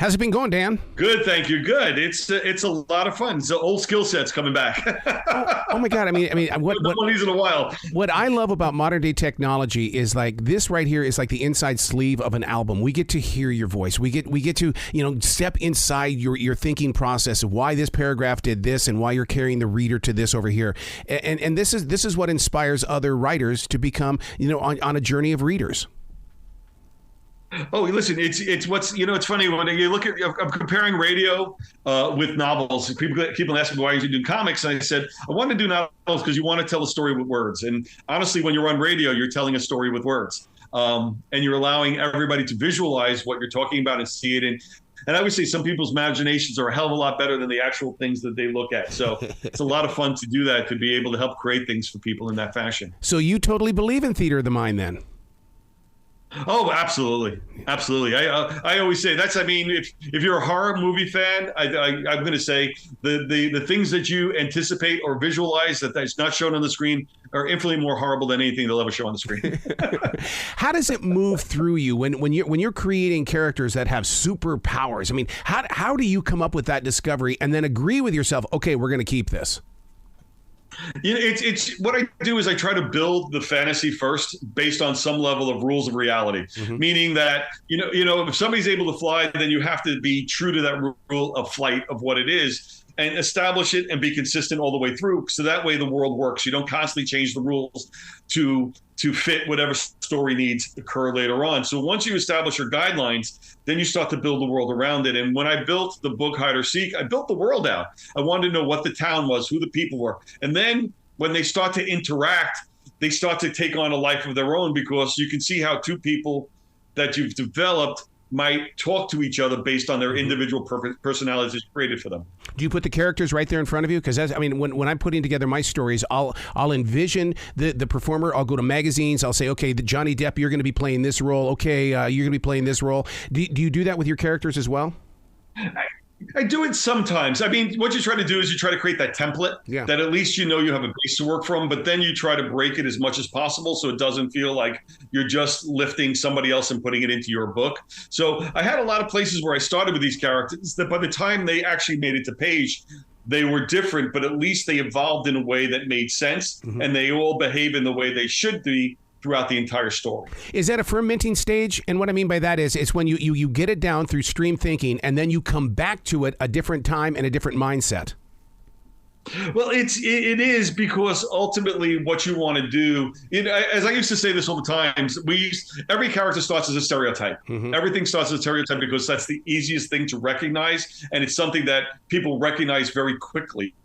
How's it been going, Dan? Good, thank you. Good. It's a lot of fun. So old skill sets coming back. Oh my God! I mean, what One of these in a while. what I love about modern day technology is like this right here is like the inside sleeve of an album. We get to hear your voice. We get to step inside your thinking process of why this paragraph did this and why you're carrying the reader to this over here. And this is what inspires other writers to become on a journey of readers. Oh, listen, it's what's, it's funny when you look at, I'm comparing radio with novels. People ask me, why are you doing comics? And I said, I want to do novels because you want to tell a story with words. And honestly, when you're on radio, you're telling a story with words. And you're allowing everybody to visualize what you're talking about and see it. And I always say some people's imaginations are a hell of a lot better than the actual things that they look at. So it's a lot of fun to do that, to be able to help create things for people in that fashion. So you totally believe in theater of the mind then? Oh, absolutely. Absolutely. I always say if you're a horror movie fan, I'm going to say the things that you anticipate or visualize that's not shown on the screen are infinitely more horrible than anything they'll ever show on the screen. How does it move through you when you're creating characters that have superpowers? I mean, how do you come up with that discovery and then agree with yourself, okay, we're going to keep this? It's what I do is I try to build the fantasy first based on some level of rules of reality, meaning that, if somebody's able to fly, then you have to be true to that rule of flight of what it is and establish it and be consistent all the way through. So that way the world works. You don't constantly change the rules to fit whatever story needs to occur later on. So once you establish your guidelines, then you start to build the world around it. And when I built the book Hide or Seek, I built the world out. I wanted to know what the town was, who the people were. And then when they start to interact, they start to take on a life of their own, because you can see how two people that you've developed might talk to each other based on their individual personalities created for them. Do you put the characters right there in front of you? Because when I'm putting together my stories, I'll envision the performer. I'll go to magazines. I'll say, okay, the Johnny Depp, you're going to be playing this role. Okay, you're going to be playing this role. Do you do that with your characters as well? I do it sometimes. I mean, what you try to do is you try to create that template that at least you have a base to work from, but then you try to break it as much as possible so it doesn't feel like you're just lifting somebody else and putting it into your book. So I had a lot of places where I started with these characters that by the time they actually made it to page, they were different, but at least they evolved in a way that made sense, and they all behave in the way they should be throughout the entire story. Is that a fermenting stage? And what I mean by that is it's when you get it down through stream thinking and then you come back to it a different time and a different mindset. Well, it is, because ultimately what you want to do, as I used to say this all the time, every character starts as a stereotype. Everything starts as a stereotype because that's the easiest thing to recognize, and it's something that people recognize very quickly,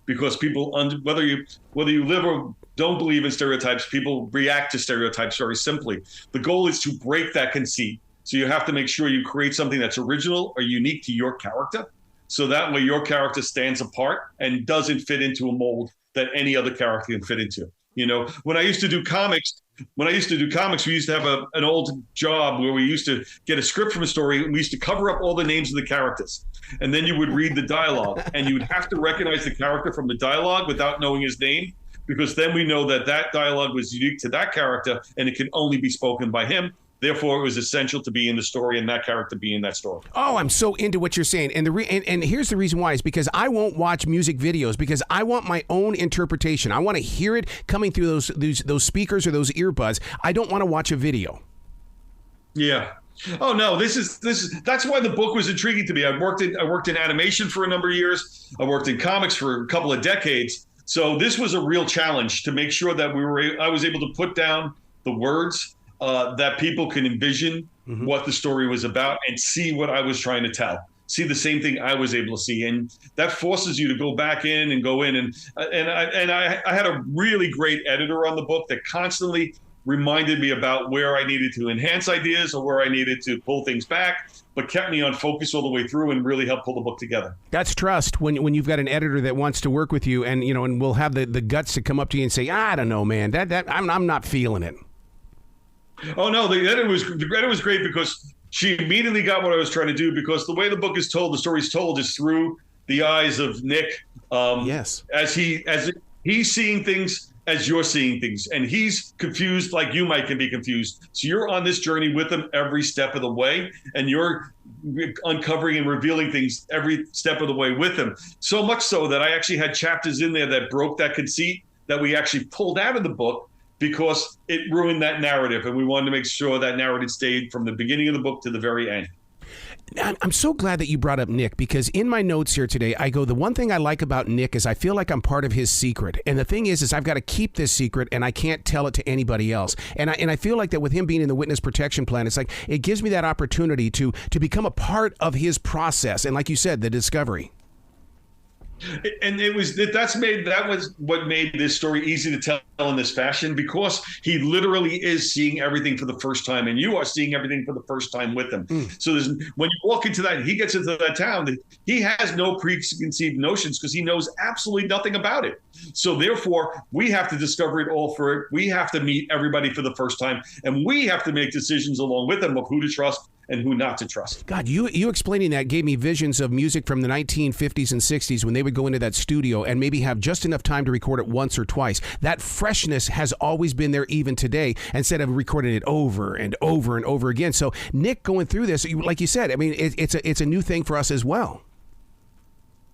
because people, whether you live or don't believe in stereotypes, people react to stereotypes very simply. The goal is to break that conceit. So you have to make sure you create something that's original or unique to your character. So that way your character stands apart and doesn't fit into a mold that any other character can fit into. When I used to do comics, we used to have an old job where we used to get a script from a story, and we used to cover up all the names of the characters. And then you would read the dialogue, and you would have to recognize the character from the dialogue without knowing his name, because then we know that dialogue was unique to that character and it can only be spoken by him. Therefore, it was essential to be in the story and that character be in that story. Oh, I'm so into what you're saying. And and here's the reason why is because I won't watch music videos because I want my own interpretation. I want to hear it coming through those speakers or those earbuds. I don't want to watch a video. Yeah. Oh no, that's why the book was intriguing to me. I worked in animation for a number of years. I worked in comics for a couple of decades. So this was a real challenge to make sure that I was able to put down the words that people can envision what the story was about and see what I was trying to tell, see the same thing I was able to see. And that forces you to go back in and go in. And I had a really great editor on the book that constantly reminded me about where I needed to enhance ideas or where I needed to pull things back, but kept me on focus all the way through and really helped pull the book together. That's trust when you've got an editor that wants to work with you and will have the guts to come up to you and say, I don't know, man, I'm not feeling it. Oh no, the editor was great because she immediately got what I was trying to do, because the way the book is told, the story is told, is through the eyes of Nick. Yes. As he's seeing things as you're seeing things, and he's confused like you might can be confused. So you're on this journey with him every step of the way, and you're uncovering and revealing things every step of the way with him. So much so that I actually had chapters in there that broke that conceit that we actually pulled out of the book because it ruined that narrative. And we wanted to make sure that narrative stayed from the beginning of the book to the very end. I'm so glad that you brought up Nick, because in my notes here today, I go, the one thing I like about Nick is I feel like I'm part of his secret. And the thing is I've got to keep this secret and I can't tell it to anybody else. And I feel like that with him being in the witness protection plan, it's like it gives me that opportunity to become a part of his process. And like you said, the discovery. And that was what made this story easy to tell in this fashion, because he literally is seeing everything for the first time, and you are seeing everything for the first time with him. So when you walk into that, he gets into that town, he has no preconceived notions because he knows absolutely nothing about it. So therefore, we have to discover it all for it. We have to meet everybody for the first time, and we have to make decisions along with them of who to trust and who not to trust. God, you explaining that gave me visions of music from the 1950s and 60s when they would go into that studio and maybe have just enough time to record it once or twice. That freshness has always been there even today, instead of recording it over and over and over again. So Nick going through this, like you said, I mean, it's a new thing for us as well.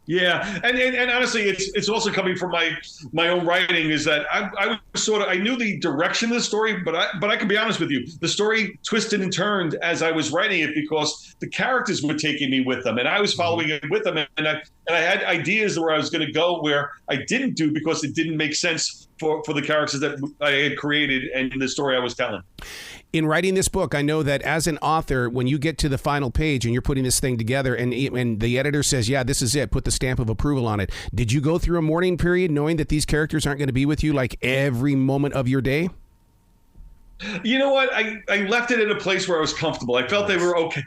Yeah, and honestly, it's also coming from my own writing. Is that I knew the direction of the story, but I can be honest with you, the story twisted and turned as I was writing it because the characters were taking me with them, and I was following it with them, and I had ideas where I was going to go where I didn't do because it didn't make sense for the characters that I had created and the story I was telling. In writing this book, I know that as an author, when you get to the final page and you're putting this thing together and the editor says, yeah, this is it, put the stamp of approval on it. Did you go through a mourning period knowing that these characters aren't going to be with you like every moment of your day? You know what? I left it in a place where I was comfortable. I felt they were okay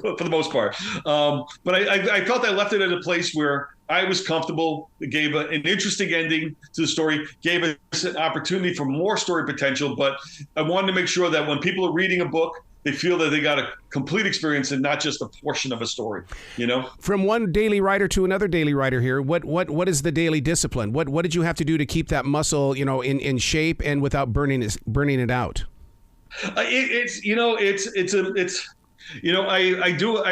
for the most part. But I felt I left it in a place where I was comfortable. It gave an interesting ending to the story, gave us an opportunity for more story potential. But I wanted to make sure that when people are reading a book, they feel that they got a complete experience and not just a portion of a story, you know? From one daily writer to another daily writer here, what is the daily discipline? What did you have to do to keep that muscle, in shape and without burning it out? I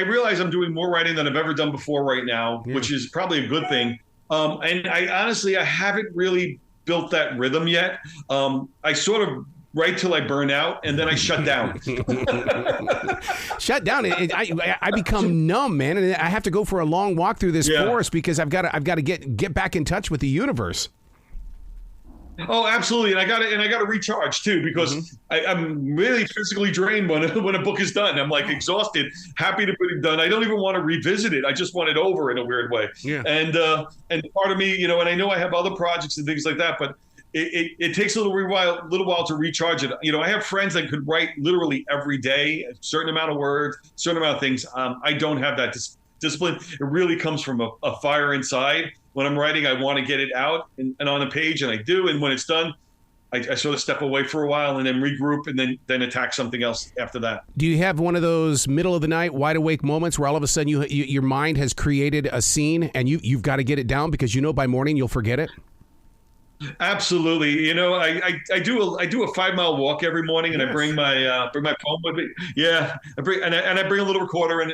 realize I'm doing more writing than I've ever done before right now, which is probably a good thing. And I haven't really built that rhythm yet. I sort of write till I burn out, and then I shut down. Shut down. I become numb, man, and I have to go for a long walk through this forest because I've got to get back in touch with the universe. Oh, absolutely, and I got to recharge too, because I'm really physically drained when a book is done. I'm like exhausted, happy to be done. I don't even want to revisit it. I just want it over in a weird way. Yeah. And part of me, and I know I have other projects and things like that, but it takes a little while to recharge it. I have friends that could write literally every day, a certain amount of words, a certain amount of things. I don't have that discipline. It really comes from a fire inside. When I'm writing, I want to get it out and on a page, and I do. And when it's done, I sort of step away for a while and then regroup and then attack something else after that. Do you have one of those middle of the night, wide awake moments where all of a sudden your mind has created a scene and you've got to get it down because by morning you'll forget it? Absolutely. I do a 5-mile walk every morning, and I bring my phone with me. Yeah, I bring a little recorder, and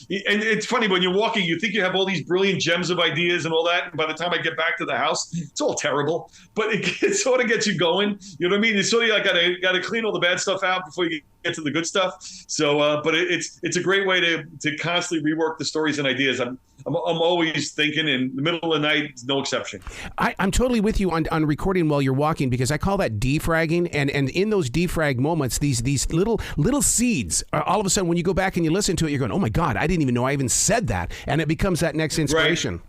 it's funny when you're walking, you think you have all these brilliant gems of ideas and all that, and by the time I get back to the house, it's all terrible. But it sort of gets you going. You know what I mean? It's sort of like got to clean all the bad stuff out before you get to the good stuff. So, but it's a great way to constantly rework the stories and ideas. I'm always thinking, in the middle of the night, no exception. I'm totally with you on recording while you're walking, because I call that defragging, and in those defrag moments, these little seeds, all of a sudden when you go back and you listen to it, you're going, oh my God, I didn't even know I even said that, and it becomes that next inspiration. Right.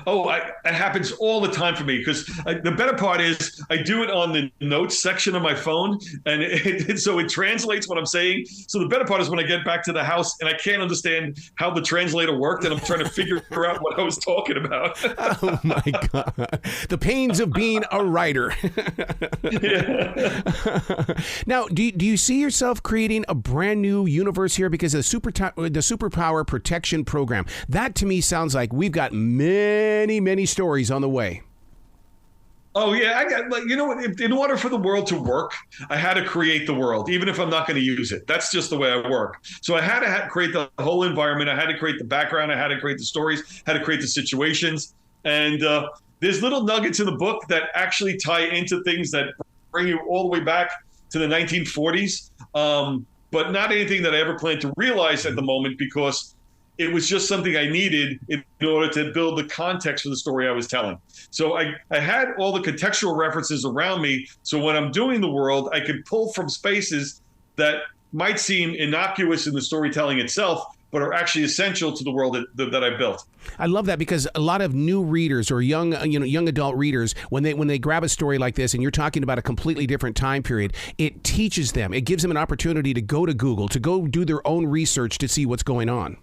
Oh, it happens all the time for me, because the better part is I do it on the notes section of my phone, and so it translates what I'm saying. So the better part is when I get back to the house and I can't understand how the translator worked, and I'm trying to figure out what I was talking about. Oh my God. The pains of being a writer. Now, do you see yourself creating a brand new universe here because of the Superpower Protection Program? That to me sounds like we've got many stories on the way. Oh yeah, I got like, you know what? In order for the world to work, I had to create the world, even if I'm not going to use it. That's just the way I work. So I had to create the whole environment. I had to create the background. I had to create the stories. Had to create the situations. And there's little nuggets in the book that actually tie into things that bring you all the way back to the 1940s, but not anything that I ever planned to realize at the moment, because it was just something I needed in order to build the context for the story I was telling. So I had all the contextual references around me. So when I'm doing the world, I could pull from spaces that might seem innocuous in the storytelling itself, but are actually essential to the world that I built. I love that, because a lot of new readers or young adult readers, when they grab a story like this, and you're talking about a completely different time period, it teaches them. It gives them an opportunity to go to Google, to go do their own research to see what's going on.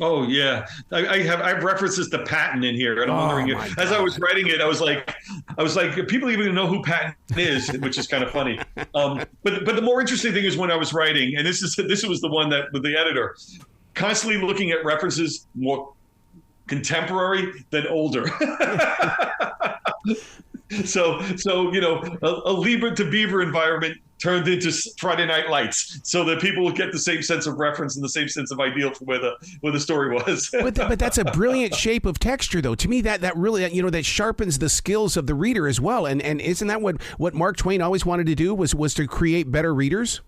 Oh yeah, I have references to Patton in here, and I'm wondering as I was writing it, I was like, people even know who Patton is, which is kind of funny. But the more interesting thing is when I was writing, and this was the one that with the editor, constantly looking at references more contemporary than older. So you know, a Lieber to Beaver environment turned into Friday Night Lights, so that people would get the same sense of reference and the same sense of ideal for where the story was. but that's a brilliant shape of texture, though. To me, that really, you know, that sharpens the skills of the reader as well. And isn't that what Mark Twain always wanted to do, was to create better readers?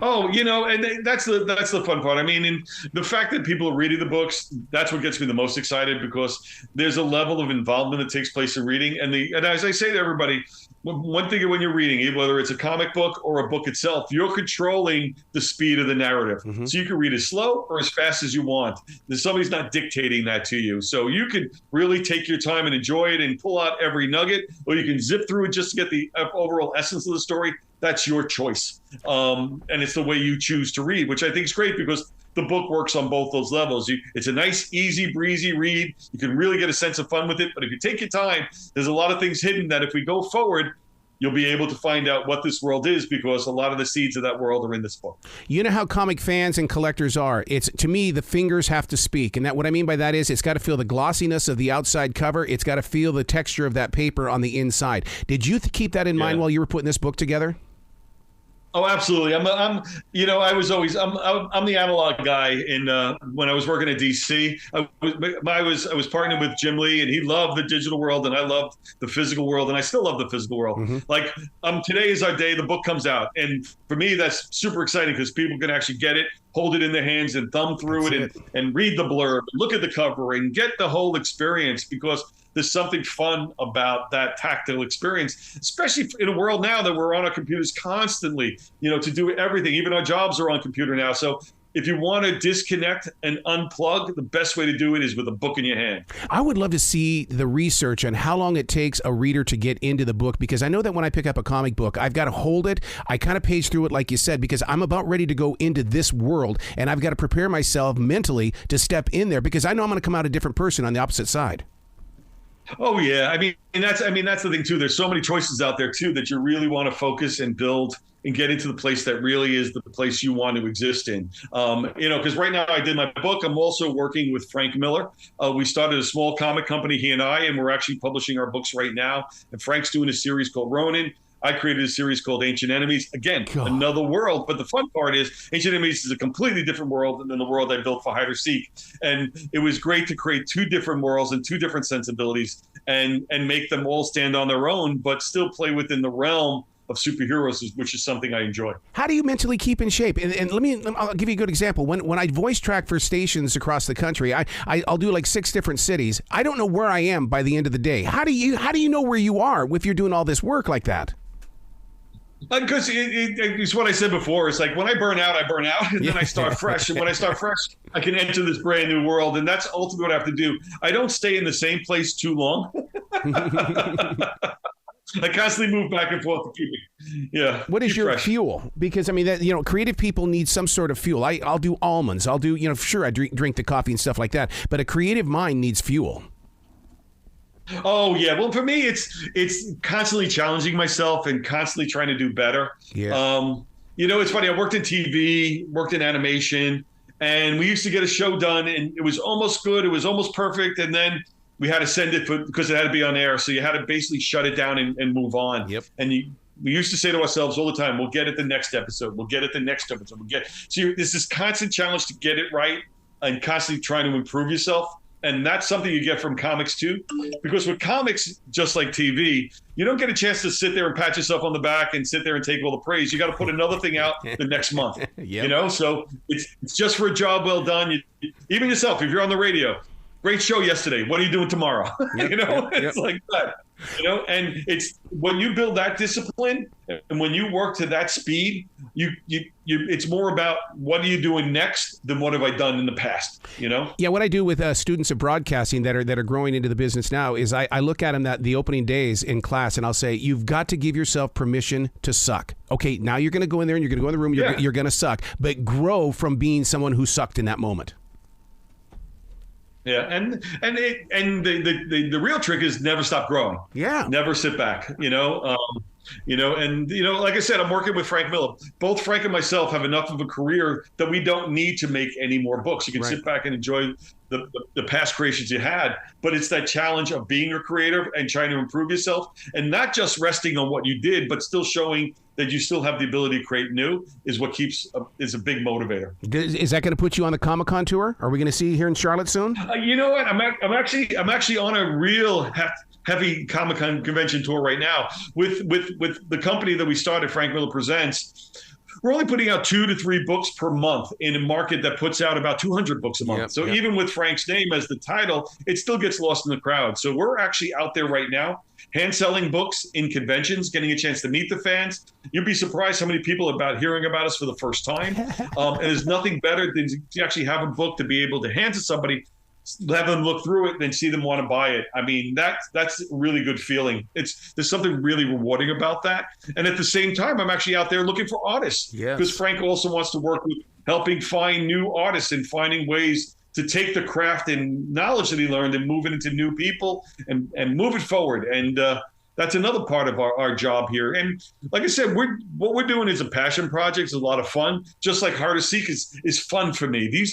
Oh, you know, and that's the fun part. I mean, and the fact that people are reading the books, that's what gets me the most excited, because there's a level of involvement that takes place in reading. And as I say to everybody, one thing when you're reading, whether it's a comic book or a book itself, you're controlling the speed of the narrative. Mm-hmm. So you can read as slow or as fast as you want. Somebody's not dictating that to you. So you can really take your time and enjoy it and pull out every nugget, or you can zip through it just to get the overall essence of the story. That's your choice. And it's the way you choose to read, which I think is great, because the book works on both those levels. It's a nice, easy, breezy read. You can really get a sense of fun with it. But if you take your time, there's a lot of things hidden that if we go forward, you'll be able to find out what this world is, because a lot of the seeds of that world are in this book. You know how comic fans and collectors are. It's, to me, the fingers have to speak. And that what I mean by that is it's got to feel the glossiness of the outside cover. It's got to feel the texture of that paper on the inside. Did you keep that in mind while you were putting this book together? Oh, absolutely. I was always, I'm the analog guy. When I was working at DC, I was partnering with Jim Lee, and he loved the digital world, and I loved the physical world, and I still love the physical world. Mm-hmm. Like, today is our day. The book comes out, and for me, that's super exciting, because people can actually get it, hold it in their hands, and thumb through and read the blurb, look at the cover, and get the whole experience, because there's something fun about that tactile experience, especially in a world now that we're on our computers constantly, to do everything. Even our jobs are on computer now. So if you want to disconnect and unplug, the best way to do it is with a book in your hand. I would love to see the research on how long it takes a reader to get into the book, because I know that when I pick up a comic book, I've got to hold it. I kind of page through it, like you said, because I'm about ready to go into this world, and I've got to prepare myself mentally to step in there, because I know I'm going to come out a different person on the opposite side. Oh yeah, I mean that's the thing too. There's so many choices out there too that you really want to focus and build and get into the place that really is the place you want to exist in. Because right now I did my book. I'm also working with Frank Miller. We started a small comic company, he and I, and we're actually publishing our books right now. And Frank's doing a series called Ronin. I created a series called Ancient Enemies. Again, another world. But the fun part is Ancient Enemies is a completely different world than the world I built for Hide or Seek. And it was great to create two different worlds and two different sensibilities and make them all stand on their own, but still play within the realm of superheroes, which is something I enjoy. How do you mentally keep in shape? And I'll give you a good example. When I voice track for stations across the country, I'll do like 6 different cities. I don't know where I am by the end of the day. How do you know where you are if you're doing all this work like that? Because it's what I said before. It's like when I burn out, and then I start fresh. And when I start fresh, I can enter this brand new world. And that's ultimately what I have to do. I don't stay in the same place too long. I constantly move back and forth to keep it. Yeah. What is your fuel? Because creative people need some sort of fuel. I'll do almonds. I'll do, sure, I drink the coffee and stuff like that. But a creative mind needs fuel. Oh yeah, well for me it's constantly challenging myself and constantly trying to do better. Yeah. It's funny. I worked in TV, worked in animation, and we used to get a show done, and it was almost good, it was almost perfect, and then we had to send it because it had to be on air. So you had to basically shut it down and move on. Yep. And we used to say to ourselves all the time, we'll get it the next episode. We'll get it the next episode. So there's this constant challenge to get it right and constantly trying to improve yourself. And that's something you get from comics too, because with comics, just like TV, you don't get a chance to sit there and pat yourself on the back and sit there and take all the praise. You got to put another thing out the next month, so it's just for a job well done. Even yourself, if you're on the radio, great show yesterday. What are you doing tomorrow? It's like that. And it's when you build that discipline and when you work to that speed, it's more about what are you doing next than what have I done in the past, Yeah, what I do with students of broadcasting that are growing into the business now is I look at them the opening days in class and I'll say, you've got to give yourself permission to suck. Okay, now you're going to go in there and you're going to go in the room, you're going to suck, but grow from being someone who sucked in that moment. Yeah, and the real trick is never stop growing. Yeah, never sit back. Like I said, I'm working with Frank Miller. Both Frank and myself have enough of a career that we don't need to make any more books. You can sit back and enjoy the past creations you had, but it's that challenge of being a creator and trying to improve yourself, and not just resting on what you did, but still showing that you still have the ability to create new is what is a big motivator. Is that going to put you on the Comic-Con tour? Are we going to see you here in Charlotte soon? You know what? I'm actually on a real heavy Comic-Con convention tour right now with the company that we started, Frank Miller Presents. We're only putting out 2 to 3 books per month in a market that puts out about 200 books a month. Even with Frank's name as the title, it still gets lost in the crowd. So we're actually out there right now, hand selling books in conventions, getting a chance to meet the fans. You'd be surprised how many people are hearing about us for the first time. And there's nothing better than to actually have a book to be able to hand to somebody, have them look through it, then see them want to buy it. I mean, that's a really good feeling. There's something really rewarding about that. And at the same time, I'm actually out there looking for artists. Because Frank also wants to work with helping find new artists and finding ways to take the craft and knowledge that he learned and move it into new people and move it forward. And that's another part of our job here. And like I said, what we're doing is a passion project. It's a lot of fun. Just like Hard to Seek is fun for me.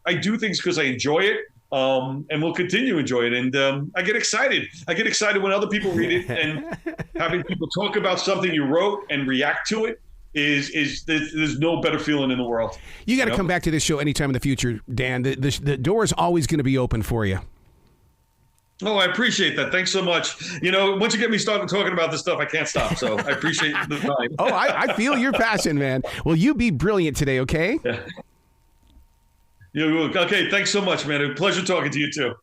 I do things because I enjoy it. And we'll continue to enjoy it. And I get excited. I get excited when other people read it, and having people talk about something you wrote and react to it there's no better feeling in the world. You got to come back to this show anytime in the future, Dan. The door is always going to be open for you. Oh, I appreciate that. Thanks so much. Once you get me started talking about this stuff, I can't stop. So I appreciate the time. I feel your passion, man. Well, you be brilliant today, okay? Yeah. Okay, thanks so much, man. A pleasure talking to you too.